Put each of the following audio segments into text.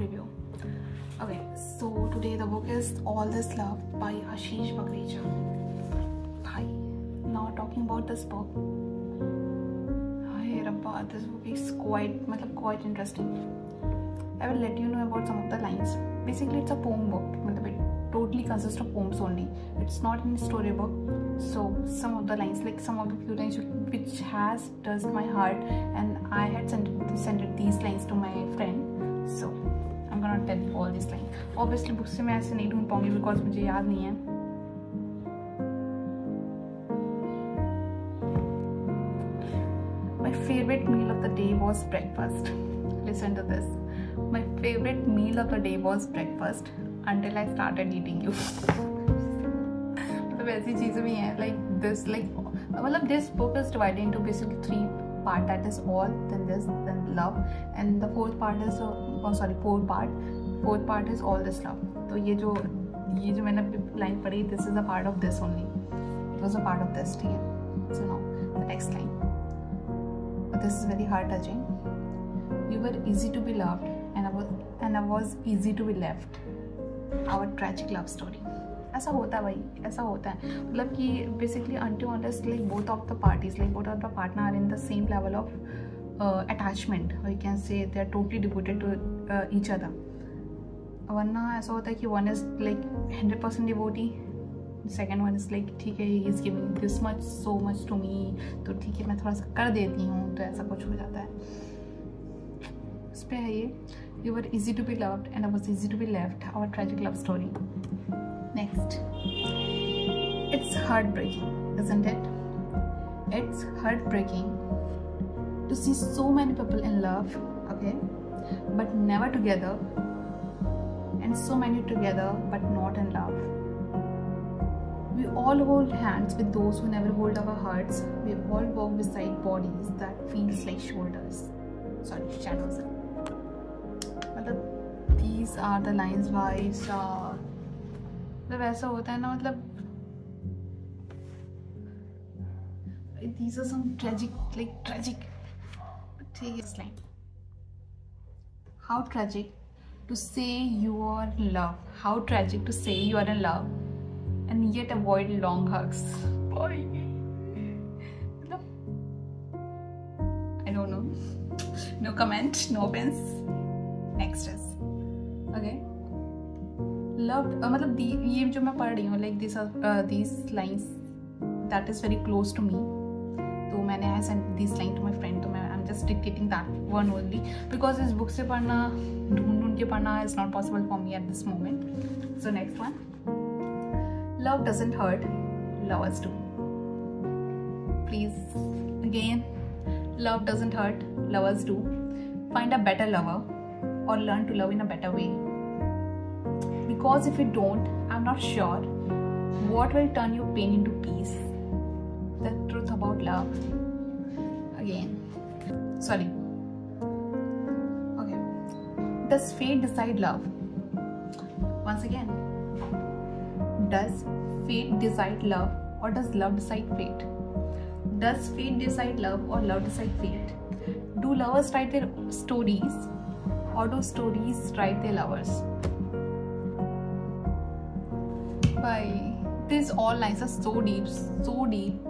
review. Okay, so today the book is All This Love by Ashish Bagrecha. Hi, now talking about this book. Hey Rabba, this book is quite interesting. I will let you know about some of the lines. Basically, it's a poem book. It totally consists of poems only. It's not in a storybook. So some of the lines, like some of the few lines which has touched my heart, and I had sent these lines to my friend. So I'm gonna tell you all these lines. Obviously books से मैं ऐसे नहीं ढूंढ पाऊंगी because मुझे याद नहीं है. My favorite meal of the day was breakfast. Listen to this. My favorite meal of the day was breakfast until I started eating you. ऐसी चीजें भी हैं like this, मतलब this book is divided into basically 3 parts, that is all, then this, then love, and the fourth part is fourth part is all this love. तो ये जो मैंने line पढ़ी, this is a part of this only. It was a part of this, ठीक है? So now the next line. This is very heart touching. You were easy to be loved, and I was easy to be left. Our tragic love story. ऐसा होता है भाई, ऐसा होता है. मतलब कि basically until unless like both of the partner are in the same level of attachment, or you can say they are totally devoted to each other. वरना ऐसा होता है कि one is like 100% devotee, second one is like ठीक है he is giving this much so much to me, तो ठीक है मैं थोड़ा सा कर देती हूँ, तो ऐसा कुछ हो जाता है. इस पे है ये You were easy to be loved and I was easy to be left. Our tragic love story. Next. It's heartbreaking, isn't it? It's heartbreaking to see so many people in love, okay, but never together, and so many together but not in love. We all hold hands with those who never hold our hearts. We all walk beside bodies that feels like shoulders. Sorry, shadows. मतलब these are the lines भाई साहब. मतलब ऐसा होता है ना, मतलब these are some tragic. ठीक है, line. How tragic to say you are in love. How tragic to say you are in love and yet avoid long hugs. Boy, मतलब I don't know. No comment, no offense. Next is okay. Loved, मतलब ये जो मैं पढ़ रही हूँ, like these lines that is very close to me. तो मैंने I sent these lines to my friend. तो I'm just dictating that one only because इस book से पढ़ना, ढूंढ के पढ़ना is not possible for me at this moment. So next one. Love doesn't hurt, lovers do. Please, again, love doesn't hurt, lovers do. Find a better lover or learn to love in a better way. Because if you don't, I'm not sure what will turn your pain into peace. The truth about love. Again. Sorry. Okay. Does fate decide love? Once again. Does fate decide love or does love decide fate? Does fate decide love or love decide fate? Do lovers write their stories or do stories write their lovers? Bye. These all lines are so deep, so deep.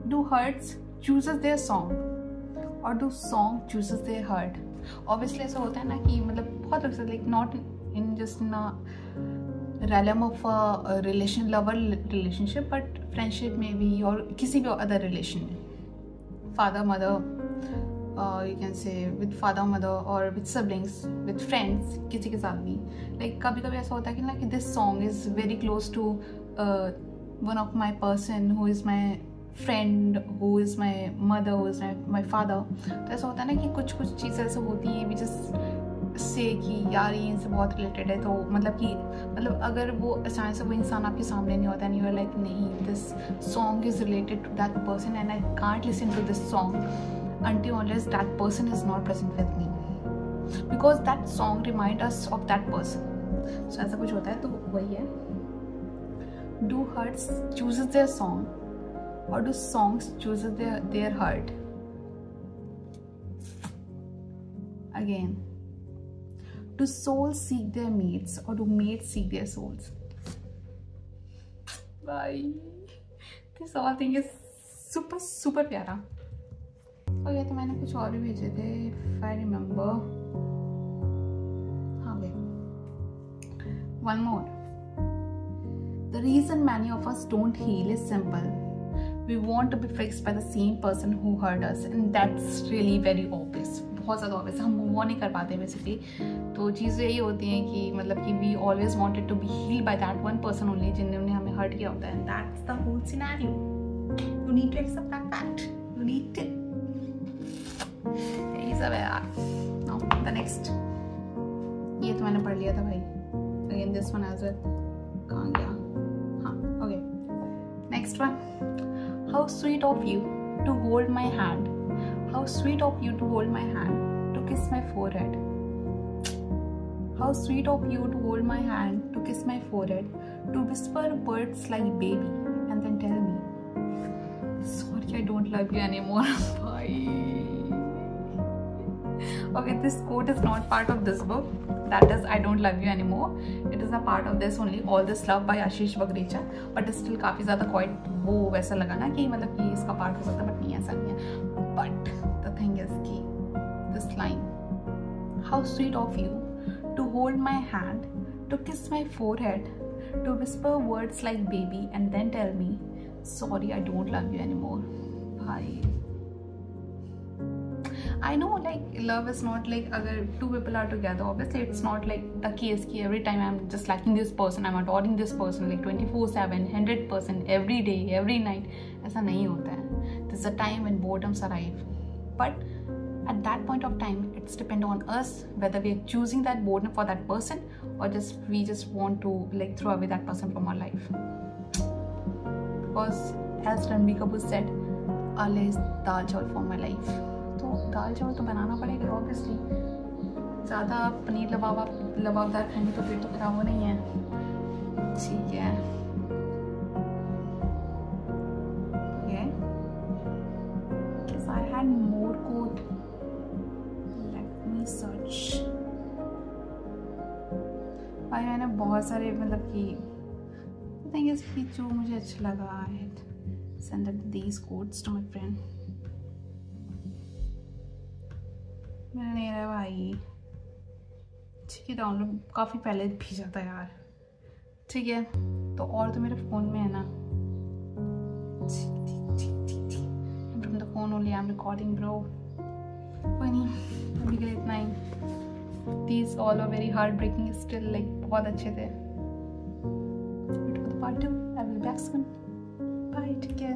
Do hearts chooses their song or do song chooses their heart? Obviously ऐसा होता है ना कि मतलब बहुत लोग से like not in just in a realm of a lover relationship, but friendship maybe or किसी भी other relation, father mother, you can say with father mother or with siblings, with friends, किसी के साथ भी like कभी-कभी ऐसा होता है कि ना कि this song is very close to one of my person who is my friend, who is my mother, who is my father. तो ऐसा होता है ना कि कुछ चीज़ें ऐसे होती हैं we just से कि यार ये इनसे बहुत रिलेटेड है, तो मतलब अगर वो अचानक से वो इंसान आपके सामने नहीं होता, नहीं यू आर लाइक नहीं this song is related to that person and I can't listen to this song until unless that person is not present with me, because that song remind us of that person. So ऐसा कुछ होता है, तो वही है. Do hearts chooses their song or do songs chooses their heart? Again, Do souls seek their mates or do mates seek their souls? Bye. This all thing is super प्यारा. और ये तो मैंने कुछ और भी भेजे थे, if I remember. हाँ भाई. One more. The reason many of us don't heal is simple. We want to be fixed by the same person who hurt us, and that's really very obvious. बहुत ज़्यादा obvious. हम move on नहीं कर पाते basically. तो चीज़ें यही होती हैं कि मतलब कि we always wanted to be healed by that one person only जिन्होंने हमें hurt किया होता है, and that's the whole scenario. You need to accept that fact. You need to. यही सब है यार. Now the next. ये तो मैंने पढ़ लिया था भाई. Again this one as well. कहाँ गया? हाँ. Okay. Next one. How sweet of you to hold my hand. How sweet of you to hold my hand, to kiss my forehead. How sweet of you to hold my hand, to kiss my forehead, to whisper words like baby, and then tell me, sorry, I don't love you anymore. Bye. Okay, this quote is not part of this book. That is, I don't love you anymore. It is a part of this only. All this love by Ashish Bagrecha. But still काफी ज़्यादा quite वो वैसा लगा ना कि मतलब कि इसका part हो सकता है, but नहीं ऐसा नहीं है. But the thing is कि this line, how sweet of you to hold my hand, to kiss my forehead, to whisper words like baby, and then tell me, sorry, I don't love you anymore. Bye. I know like love is not like अगर two people are together, obviously it's not like the case कि every time I'm just liking this person, I'm adoring this person like 24/7, 100% every day, every night. ऐसा नहीं होता है. There's a time when boredoms arrive, but at that point of time it's depend on us whether we are choosing that boredom for that person or we just want to like throw away that person from our life. Because as Ranbir Kapoor said, Allah is dal chawal for my life. तो दाल चावल तो बनाना पड़ेगा obviously. ज़्यादा पनीर लबाबदार खाएंगे तो पेट तो खराब हो नहीं है. ठीक है. Because I had more code. Let me search. भाई मैंने बहुत सारे मतलब कि the thing is कि जो मुझे अच्छा लगा है send these codes to my friend. मैंने नहीं रहा भाई. ठीक है, डाउनलोड काफ़ी पहले भेजा था यार. ठीक है, तो और तो मेरे फ़ोन में है ना. From the phone only I am recording bro. कोई नहीं, अभी के लिए इतना ही. These all are very heart breaking still, like बहुत अच्छे थे. But for the part 2 I will be back soon. Bye, ठीक है.